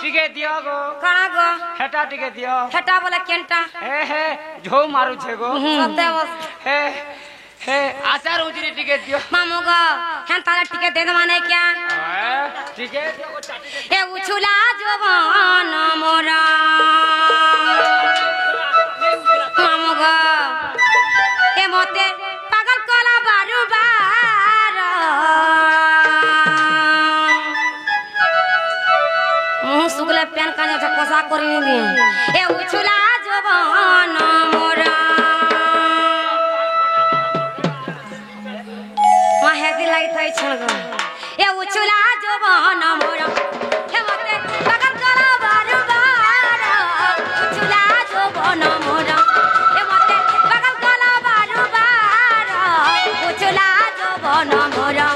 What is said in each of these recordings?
टिके दियो गो कणा गो हेटा टिके दियो हेटा बोले केंटा हे झो मारू छे गो सत्य बस हे आचार उजरी टिके दियो मामू गो हेन ताले टिके दे माने क्या टिके दियो गो चाटी ए उछुला जवान मोरा मामू गो ए मोते पागल कोला बारू बार मुंह सुगले पेन काने से कोसा करी नी ए उछुला जवान मोरा मा हेदी लाई थई छग ए उछुला जवान मोरा हे मते पागल कोला बारू बार उछुला जवान मोरा हे मते पागल कोला बारू बार उछुला जवान मोरा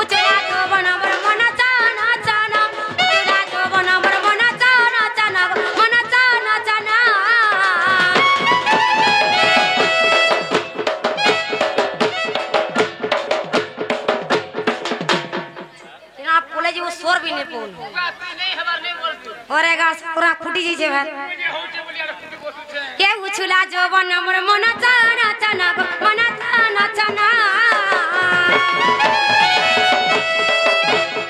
उछुला जवान मोरा मन चाना चाना उछुला जवान मोरा मन चाना चाना मन चाना चाना तेरा बोले जी वो स्वर भी नहीं बोल नहीं हमार नहीं बोल ओरे गास पूरा फुटी जी जे भाई होते बोलिया फुटी बोसु छे के उछुला जवान मोरा मन चाना चाना मन चाना चाना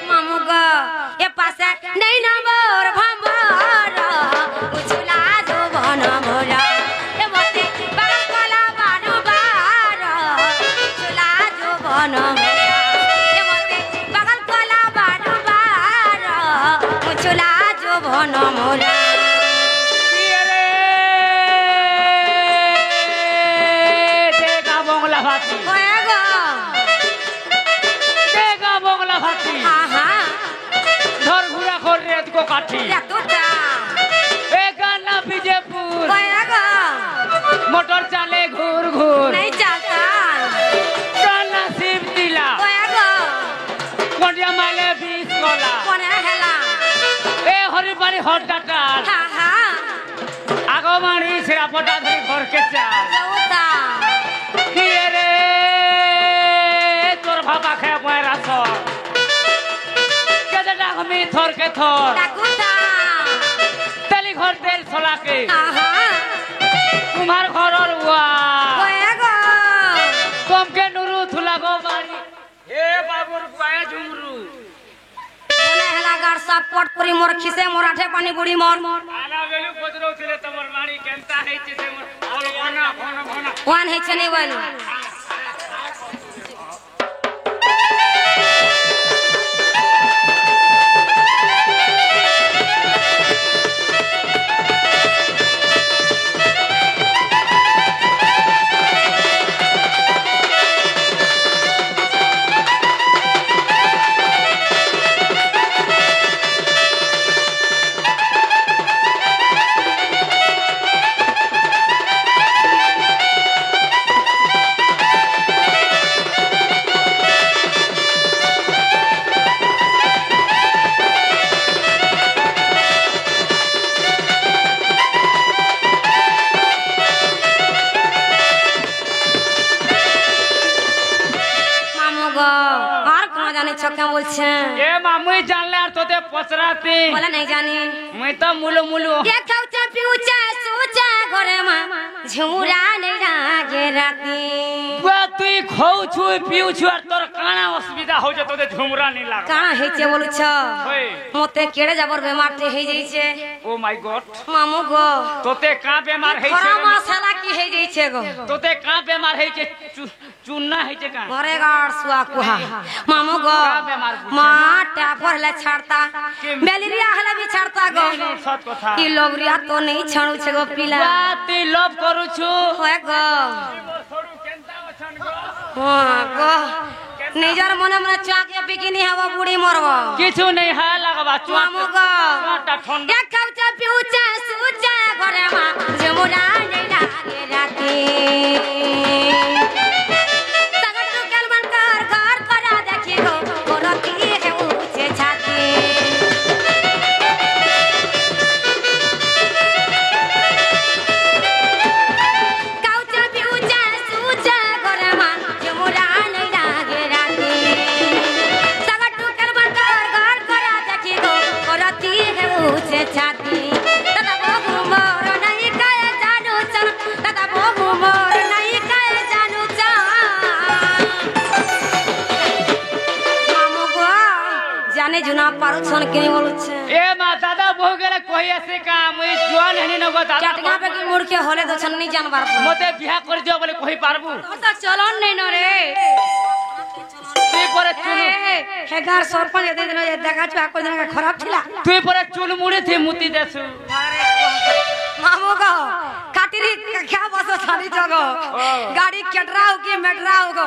मामू गो ए पासे नहीं ना मोर भंबर उछुला जवान मोरा ए मोते बाल काला बारू बार उछुला जवान मोरा ए मोते बाल काला बारू बार उछुला जवान मोरा देखा बंगला भाती ओएगो देखा बंगला भाती आहा धर घुरा खोल रेत को काठी या तोता ए गाना विजयपुर ओएगो मोटर चाले घूर घूर नहीं चलता गाना शिव दिला ओएगो कोंडिया माले 20 गोला कोने हेला ए हरिपानी हट डाटाल हा हा आगो मानी सिरा पटा धरी घर के चाल तोता किए रे तोर भाबा खे पैरा सो केदा डागमी थोर के थोर ताकुता तेली घर तेल सोला के आहा कुमार घर और हुआ ओएगो तुम के नुरु थुला गो बारी ए बाबूर पाए झुमरू कोने हेला गार सब पटपुरी मोर खिसे मोराठे पानी बुड़ी मोर आला वेलु कोजरो थिले तमर माणी केंता हेचे ते मोर और कोना कोना कोना वान है चने वान मामू गो और कौन जाने छक्का बोल छे ए मामुई जानले आर तोते पचराती बोला नहीं जानी मैं तो मुलु मुलु ये खाउचा पिउचा सुचा घरे मा झुमुरा नहीं लागे राती बुआ तुई खाउ छु पिउ छु आर तोर काना असुविधा हो जे तोते झुमरा नहीं लाग काना हेचे बोलु छ ओए मोते केड़े जाबर बेमार ते हे जाई छे ओ माय गॉड मामू गो तोते का बेमार है खरा छे मसाला की हे जाई छे गो तोते का बेमार है छे चुन्ना है छे का घरे गाड़ सुआ कुहा मामू गो का बेमार पूछे? मां टापर ले छाड़ता मलेरिया हला भी छाड़ता गो नहीं सत कथा ई लोबरिया तो नहीं छाणु छे गो पिला बुआ ती लव करू छु होए गो छोड़ू केंता मछन गो हां गो निजर मने मने चाके बिकिनी हवा बुढ़ी मरबो किछु नहीं है लगबा मामू गो चुआटा ठंडा एक खाउचा पिउचा सुचा घरे मा झुमुरा नहीं लागे राती सगटू केलमन कर घर करा देखी गो गोरती है ऊंचे छाती खाउचा पिउचा सुचा घरे मा झुमुरा नहीं लागे राती सगटू केलमन कर घर करा देखी गो गोरती है ऊंचे জানে জুনা পারু ছন কেনি বলছে এ মা দাদা বহু গেলে কই আছে কাম ওই জোয়ান হেনি নগো দাদা চাটকা पे की मुड़ के होले तो छन्नी जानबार মতে বিয়া করে দিও বলে কই পারবু तो चलन नहीं न रे তুই পরে চুল हे गार सरपंच दे दिन देखा छु आको दिन खराब थिला তুই পরে চুল মুড়ি থে মুতি দেছু मामू को काटिरी क्या बस छानी जगो गाड़ी केटराओ की मेटराओ को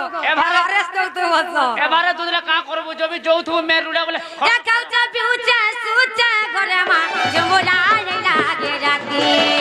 अरेस्ट तो बस এবারে দুদরা কা করব জবি যৌথু মে রুড়া বলে या काउचा पिउचा सुचा घरे मा जमुला लागे राती